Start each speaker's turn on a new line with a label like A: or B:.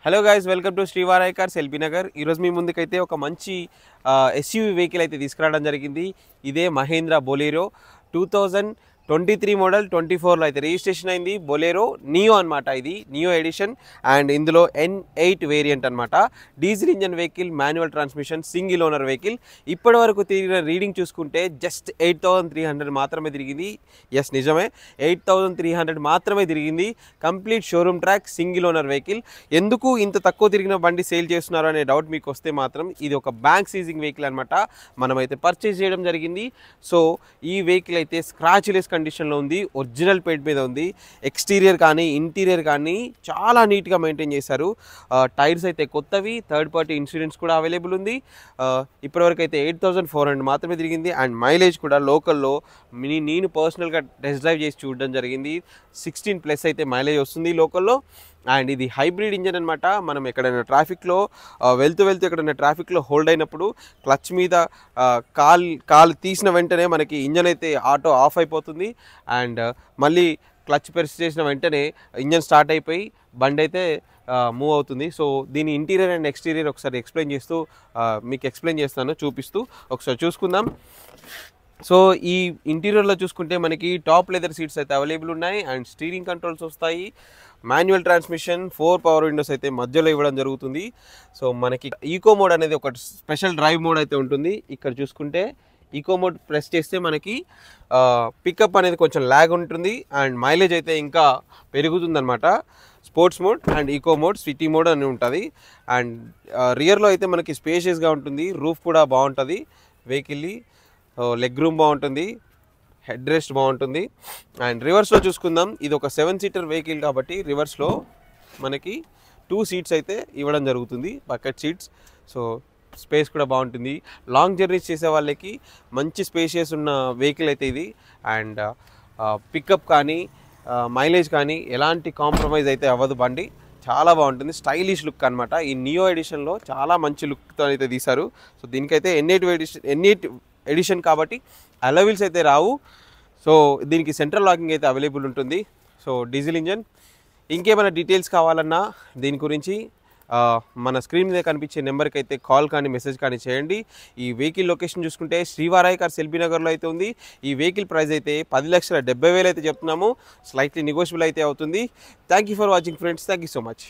A: Hello guys, welcome to Srivarai cars LB Nagar. ఈరోజు మీ ముందుకైతే ఒక మంచి ఎస్యూవీ వెహికల్ అయితే తీసుకురావడం జరిగింది. ఇదే మహేంద్ర బొలేరో 2023 మోడల్ 24లో అయితే రిజిస్ట్రేషన్ అయింది. బొలేరో నియో అనమాట. ఇది నియో ఎడిషన్ అండ్ ఇందులో N8 వేరియంట్ అనమాట. Diesel engine vehicle, manual transmission, single owner vehicle. ఇప్పటి వరకు తిరిగిన రీడింగ్ చూసుకుంటే జస్ట్ 8300 మాత్రమే తిరిగింది. ఎస్, నిజమే, 8300 మాత్రమే తిరిగింది. Complete showroom track, single owner vehicle. ఎందుకు ఇంత తక్కువ తిరిగిన బండి సేల్ చేస్తున్నారు అనే డౌట్ మీకు వస్తే మాత్రం ఇది ఒక బ్యాంక్ సీజింగ్ వెహికల్ అనమాట. మనమైతే పర్చేజ్ చేయడం జరిగింది. సో ఈ వెహికల్ అయితే స్క్రాచ్లెస్ కండిషన్లో ఉంది. ఒరిజినల్ పెయింట్ మీద ఉంది. ఎక్స్టీరియర్ కానీ ఇంటీరియర్ కానీ చాలా నీట్గా మెయింటైన్ చేశారు. టైర్స్ అయితే కొత్తవి, థర్డ్ పార్టీ ఇన్సూరెన్స్ కూడా అవైలబుల్ ఉంది. ఇప్పటివరకు అయితే 8400 మాత్రమే తిరిగింది. అండ్ మైలేజ్ కూడా లోకల్లో నేను పర్సనల్గా టెస్ట్ డ్రైవ్ చేసి చూడడం జరిగింది. 16+ అయితే మైలేజ్ వస్తుంది లోకల్లో. అండ్ ఇది హైబ్రిడ్ ఇంజన్ అనమాట. మనం ఎక్కడైనా ట్రాఫిక్లో వెళ్తూ ఎక్కడైనా ట్రాఫిక్లో హోల్డ్ అయినప్పుడు క్లచ్ మీద కాలు తీసిన వెంటనే మనకి ఇంజన్ అయితే ఆటో ఆఫ్ అయిపోతుంది. అండ్ మళ్ళీ క్లచ్ ప్రెస్ చేసిన వెంటనే ఇంజన్ స్టార్ట్ అయిపోయి బండి అయితే మూవ్ అవుతుంది. సో దీని ఇంటీరియర్ అండ్ ఎక్స్టీరియర్ ఒకసారి మీకు ఎక్స్ప్లెయిన్ చేస్తాను చూపిస్తూ. ఒకసారి చూసుకుందాం. సో ఈ ఇంటీరియర్లో చూసుకుంటే మనకి టాప్ లెదర్ సీట్స్ అయితే అవైలబుల్ ఉన్నాయి. అండ్ స్టీరింగ్ కంట్రోల్స్ వస్తాయి. మాన్యువల్ ట్రాన్స్మిషన్, 4 పవర్ విండోస్ అయితే మధ్యలో ఇవ్వడం జరుగుతుంది. సో మనకి ఈకో మోడ్ అనేది ఒక స్పెషల్ డ్రైవ్ మోడ్ అయితే ఉంటుంది. ఇక్కడ చూసుకుంటే ఈకో మోడ్ ప్రెస్ చేస్తే మనకి పికప్ అనేది కొంచెం ల్యాగ్ ఉంటుంది. అండ్ మైలేజ్ అయితే ఇంకా పెరుగుతుంది అనమాట. Sports mode and eco mode, city mode అని ఉంటుంది. అండ్ రియర్లో అయితే మనకి స్పేషియస్గా ఉంటుంది. రూఫ్ కూడా బాగుంటుంది వెహికల్ని. లెగ్ రూమ్ బాగుంటుంది, హెడ్ రెస్ట్ బాగుంటుంది. అండ్ రివర్స్లో చూసుకుందాం. ఇది ఒక 7 సీటర్ వెహికల్ కాబట్టి రివర్స్లో మనకి 2 సీట్స్ అయితే ఇవ్వడం జరుగుతుంది, బకెట్ సీట్స్. సో స్పేస్ కూడా బాగుంటుంది. లాంగ్ జర్నీస్ చేసే వాళ్ళకి మంచి స్పేషియస్ ఉన్న వెహికల్ అయితే ఇది. అండ్ పికప్ కానీ మైలేజ్ కానీ ఎలాంటి కాంప్రమైజ్ అయితే అవ్వదు బండి. చాలా బాగుంటుంది. స్టైలిష్ లుక్ అనమాట. ఈ నియో ఎడిషన్లో చాలా మంచి లుక్తో అయితే తీశారు. సో దీనికైతే N8 ఎడిషన్ కాబట్టి అలవిల్స్ అయితే రావు. సో దీనికి సెంట్రల్ లాకింగ్ అయితే అవైలబుల్ ఉంటుంది. So diesel engine. ఇంకేమైనా డీటెయిల్స్ కావాలన్నా దీని గురించి మన స్క్రీన్ మీద కనిపించే నెంబర్కి అయితే కాల్ కానీ మెసేజ్ కానీ చేయండి. ఈ వెహికల్ లొకేషన్ చూసుకుంటే శ్రీవారాయ్ కార్స్ ఎల్బీ నగర్లో అయితే ఉంది. ఈ వెహికల్ ప్రైస్ అయితే 10,70,000 అయితే చెప్తున్నాము. స్లైట్లీ నెగోషియబుల్ అయితే అవుతుంది. Thank you for watching friends. Thank you so much.